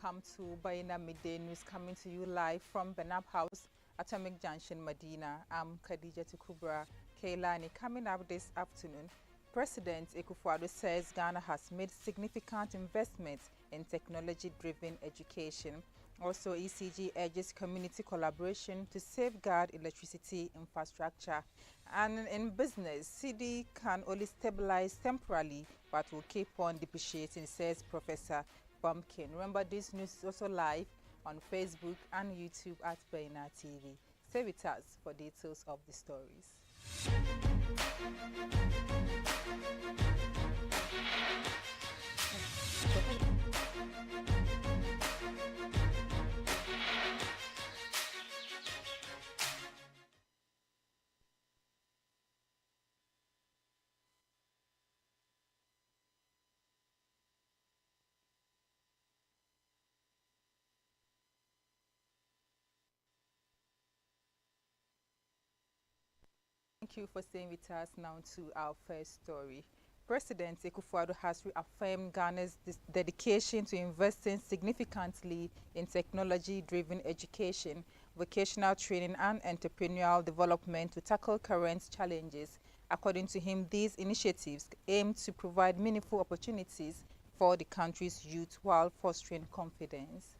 welcome to Baina Midday News coming to you live from Benab House, Atomic Junction, Medina. I'm Khadija Tukubra Keilani. Coming up this afternoon, President Akufo-Addo says Ghana has made significant investments in technology-driven education. Also, ECG urges community collaboration to safeguard electricity infrastructure. And in business, CD can only stabilize temporarily but will keep on depreciating, says Professor Bumpkin. Remember, this news is also live on Facebook and YouTube at Baina TV. Stay with us for details of the stories. Thank you for staying with us now to our first story. President Akufo-Addo has reaffirmed Ghana's dedication to investing significantly in technology-driven education, vocational training and entrepreneurial development to tackle current challenges. According to him, these initiatives aim to provide meaningful opportunities for the country's youth while fostering confidence.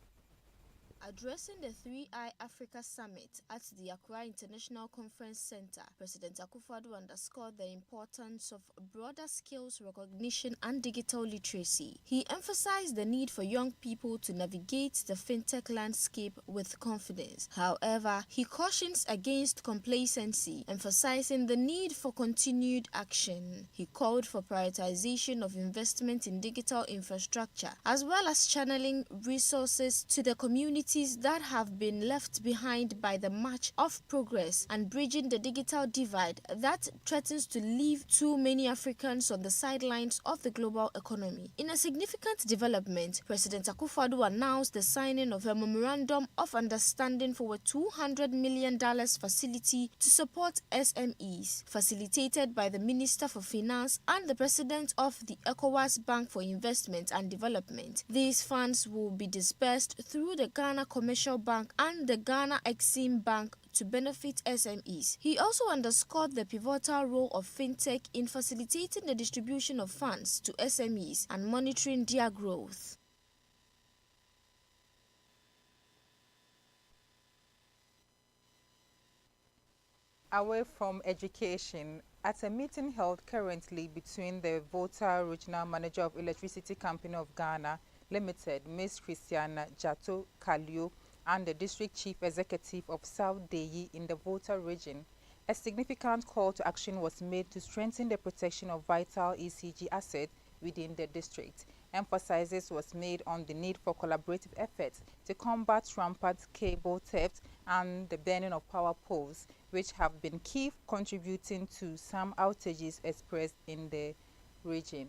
Addressing the 3i Africa Summit at the Accra International Conference Center, President Akufo-Addo underscored the importance of broader skills recognition and digital literacy. He emphasized the need for young people to navigate the fintech landscape with confidence. However, he cautions against complacency, emphasizing the need for continued action. He called for prioritization of investment in digital infrastructure, as well as channeling resources to the community that have been left behind by the march of progress and bridging the digital divide that threatens to leave too many Africans on the sidelines of the global economy. In a significant development, President Akufo-Addo announced the signing of a memorandum of understanding for a $200 million facility to support SMEs, facilitated by the Minister for Finance and the President of the ECOWAS Bank for Investment and Development. These funds will be dispersed through the Ghana Commercial Bank and the Ghana Exim Bank to benefit SMEs. He also underscored the pivotal role of fintech in facilitating the distribution of funds to SMEs and monitoring their growth. Away from education, at a meeting held currently between the Volta Regional Manager of Electricity Company of Ghana Limited, Ms. Christiana Jato Kalio, and the District Chief Executive of South Deyi in the Volta region, a significant call to action was made to strengthen the protection of vital ECG assets within the district. Emphasis was made on the need for collaborative efforts to combat rampant cable theft and the burning of power poles, which have been key contributing to some outages expressed in the region.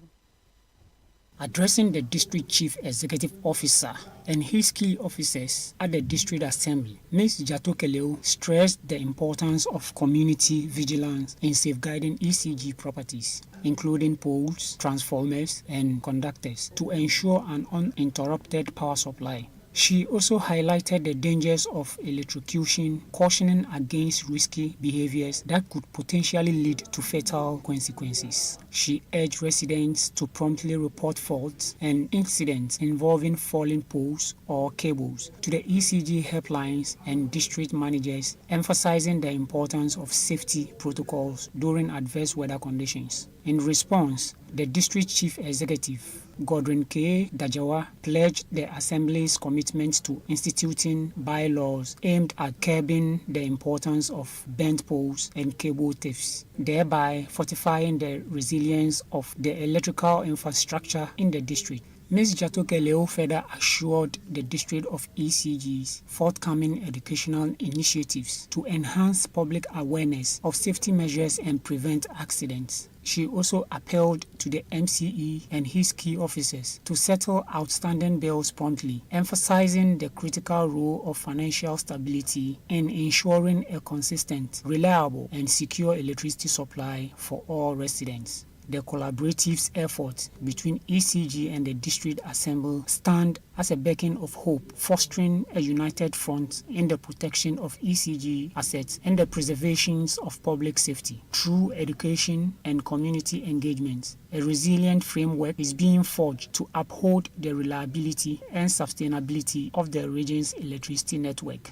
Addressing the District Chief Executive Officer and his key officers at the District Assembly, Ms. Jato Kaleo stressed the importance of community vigilance in safeguarding ECG properties, including poles, transformers, and conductors, to ensure an uninterrupted power supply. She also highlighted the dangers of electrocution, cautioning against risky behaviors that could potentially lead to fatal consequences. She urged residents to promptly report faults and incidents involving falling poles or cables to the ECG helplines and district managers, emphasizing the importance of safety protocols during adverse weather conditions. In response, the District Chief Executive, Godwin K. Dajawa, pledged the Assembly's commitment to instituting bylaws aimed at curbing the importance of bent poles and cable thefts, thereby fortifying the resilience of the electrical infrastructure in the district. Ms. Jato Kaleo further assured the District of ECG's forthcoming educational initiatives to enhance public awareness of safety measures and prevent accidents. She also appealed to the MCE and his key officers to settle outstanding bills promptly, emphasizing the critical role of financial stability in ensuring a consistent, reliable, and secure electricity supply for all residents. the collaborative efforts between ECG and the District Assembly stand as a beacon of hope, fostering a united front in the protection of ECG assets and the preservation of public safety. Through education and community engagement, a resilient framework is being forged to uphold the reliability and sustainability of the region's electricity network.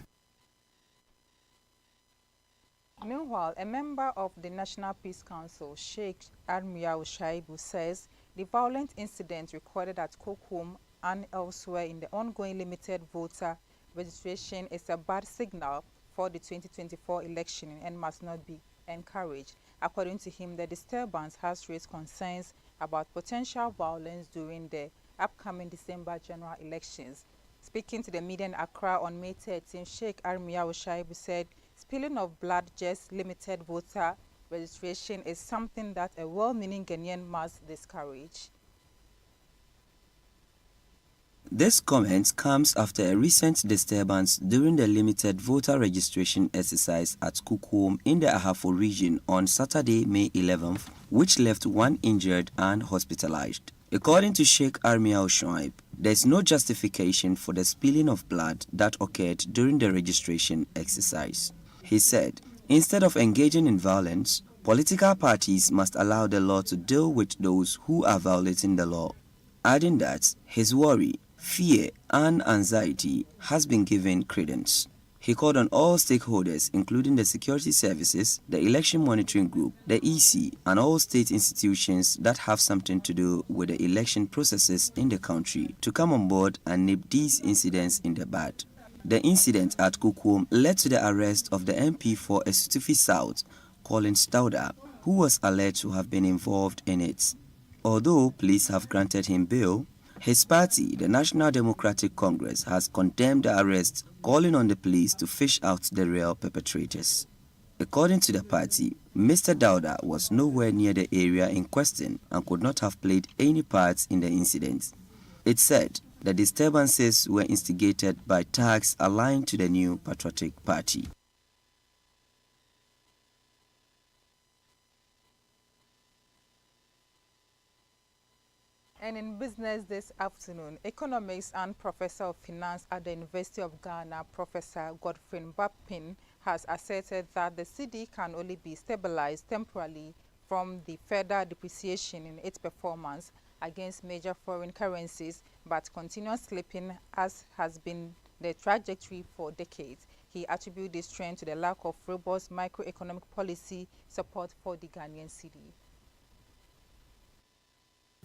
Meanwhile, a member of the National Peace Council, Sheikh Armiya Shaibu, says the violent incident recorded at Kokum and elsewhere in the ongoing limited voter registration is a bad signal for the 2024 election and must not be encouraged. According to him, the disturbance has raised concerns about potential violence during the upcoming December general elections. Speaking to the media in Accra on May 13, Sheikh Armiya Shaibu said spilling of blood just limited voter registration is something that a well-meaning Ghanaian must discourage. This comment comes after a recent disturbance during the limited voter registration exercise at Kukum in the Ahafo region on Saturday, May 11th, which left one injured and hospitalized. According to Sheikh Armiya Shaibu, there is no justification for the spilling of blood that occurred during the registration exercise. He said, instead of engaging in violence, political parties must allow the law to deal with those who are violating the law, adding that his worry, fear, and anxiety has been given credence. He called on all stakeholders, including the security services, the election monitoring group, the EC, and all state institutions that have something to do with the election processes in the country to come on board and nip these incidents in the bud. The incident at Kukum led to the arrest of the MP for Esutufi South, Collins Stauda, who was alleged to have been involved in it. Although police have granted him bail, his party, the National Democratic Congress, has condemned the arrest, calling on the police to fish out the real perpetrators. According to the party, Mr. Dauda was nowhere near the area in question and could not have played any part in the incident. It said the disturbances were instigated by thugs aligned to the New Patriotic Party. And in business this afternoon, economics and professor of finance at the University of Ghana, Professor Godfrey Mbapin, has asserted that the cedi can only be stabilized temporarily from the further depreciation in its performance against major foreign currencies, but continuous slipping as has been the trajectory for decades. He attributes this trend to the lack of robust microeconomic policy support for the Ghanaian cedi.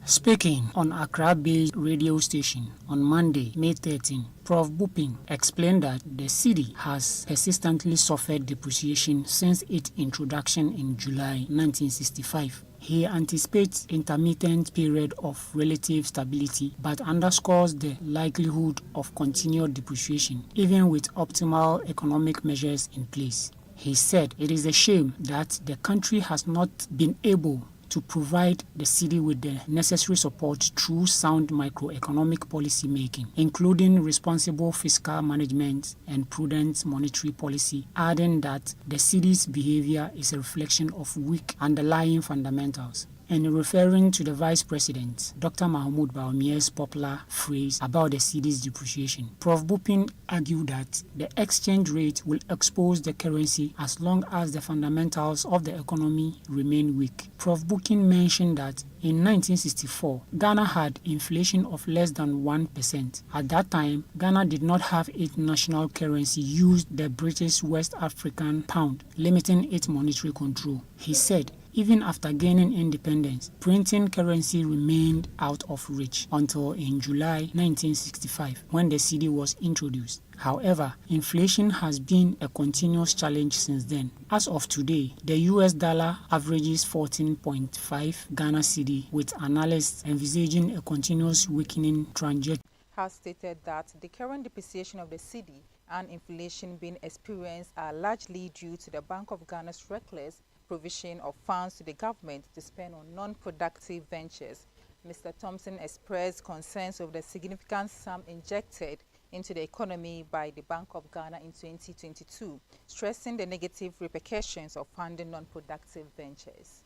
Speaking on Accra-based radio station on Monday, May 13, Prof. Bupin explained that the cedi has persistently suffered depreciation since its introduction in July 1965. He anticipates intermittent period of relative stability but underscores the likelihood of continued depreciation even with optimal economic measures in place. He said it is a shame that the country has not been able to provide the cedi with the necessary support through sound microeconomic policy making, including responsible fiscal management and prudent monetary policy, adding that the cedi's behavior is a reflection of weak underlying fundamentals. And referring to the Vice President, Dr. Mahmoud Bawumia's popular phrase about the cedi's depreciation, Prof. Bupin argued that the exchange rate will expose the currency as long as the fundamentals of the economy remain weak. Prof. Bupin mentioned that in 1964, Ghana had inflation of less than 1%. At that time, Ghana did not have its national currency used the British West African pound, limiting its monetary control. He said, even after gaining independence, printing currency remained out of reach until in July 1965 when the cedi was introduced. However, inflation has been a continuous challenge since then. As of today, the US dollar averages 14.5 Ghana cedi, with analysts envisaging a continuous weakening trajectory. Has stated that the current depreciation of the cedi and inflation being experienced are largely due to the Bank of Ghana's reckless provision of funds to the government to spend on non-productive ventures. Mr. Thompson expressed concerns over the significant sum injected into the economy by the Bank of Ghana in 2022, stressing the negative repercussions of funding non-productive ventures.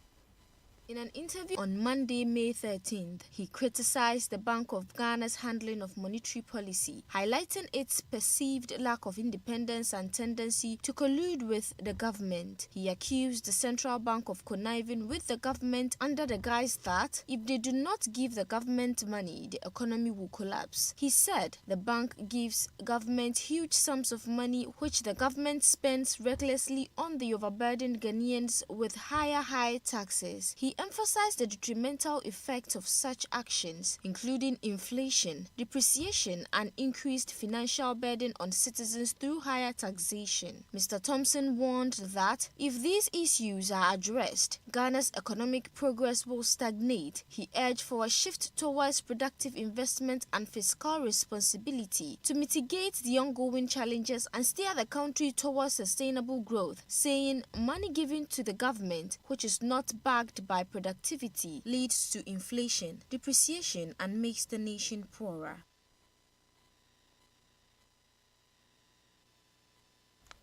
In an interview on Monday, May 13th, he criticized the Bank of Ghana's handling of monetary policy, highlighting its perceived lack of independence and tendency to collude with the government. He accused the central bank of conniving with the government under the guise that if they do not give the government money, the economy will collapse. He said the bank gives government huge sums of money which the government spends recklessly on the overburdened Ghanaians with high taxes. He emphasized the detrimental effects of such actions, including inflation, depreciation, and increased financial burden on citizens through higher taxation. Mr. Thompson warned that if these issues are addressed, Ghana's economic progress will stagnate. He urged for a shift towards productive investment and fiscal responsibility to mitigate the ongoing challenges and steer the country towards sustainable growth, saying money given to the government, which is not backed by productivity, leads to inflation, depreciation, and makes the nation poorer.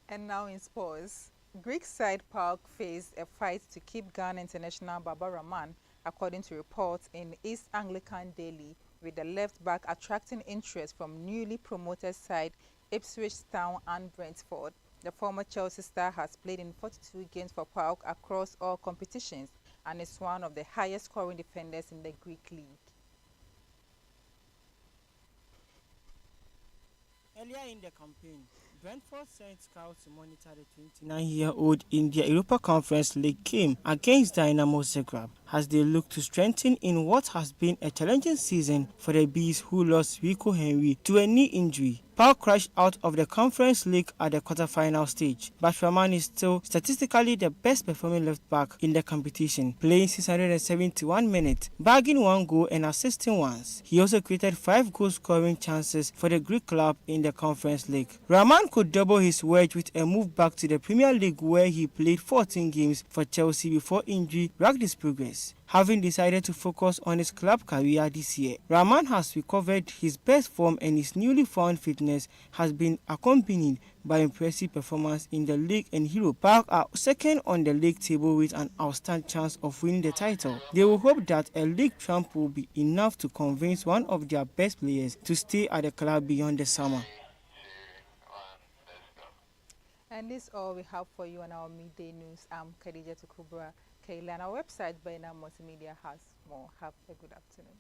And now in sports, Greek side PAOK faced a fight to keep Ghana international Baba Rahman, according to reports in East Anglican Daily, with the left back attracting interest from newly promoted side Ipswich Town and Brentford. The former Chelsea star has played in 42 games for PAOK across all competitions and is one of the highest scoring defenders in the Greek league. Earlier in the campaign, Brentford sent scouts to monitor the 29-year-old in their Europa Conference League game against Dynamo Zagreb as they look to strengthen in what has been a challenging season for the Bees, who lost Rico Henry to a knee injury. PAOK crashed out of the Conference League at the quarter-final stage, but Rahman is still statistically the best performing left-back in the competition, playing 671 minutes, bagging 1 goal and assisting once. He also created 5 goal-scoring chances for the Greek club in the Conference League. Rahman could double his wage with a move back to the Premier League, where he played 14 games for Chelsea before injury ragged his progress. Having decided to focus on his club career this year, Rahman has recovered his best form, and his newly found fitness has been accompanied by impressive performance in the league and Europe. PAOK are second on the league table with an outstanding chance of winning the title. They will hope that a league trump will be enough to convince one of their best players to stay at the club beyond the summer. And this is all we have for you on our midday news. I'm Khadija Tukubra Kayla, and our website, Baina Multimedia, has more. Have a good afternoon.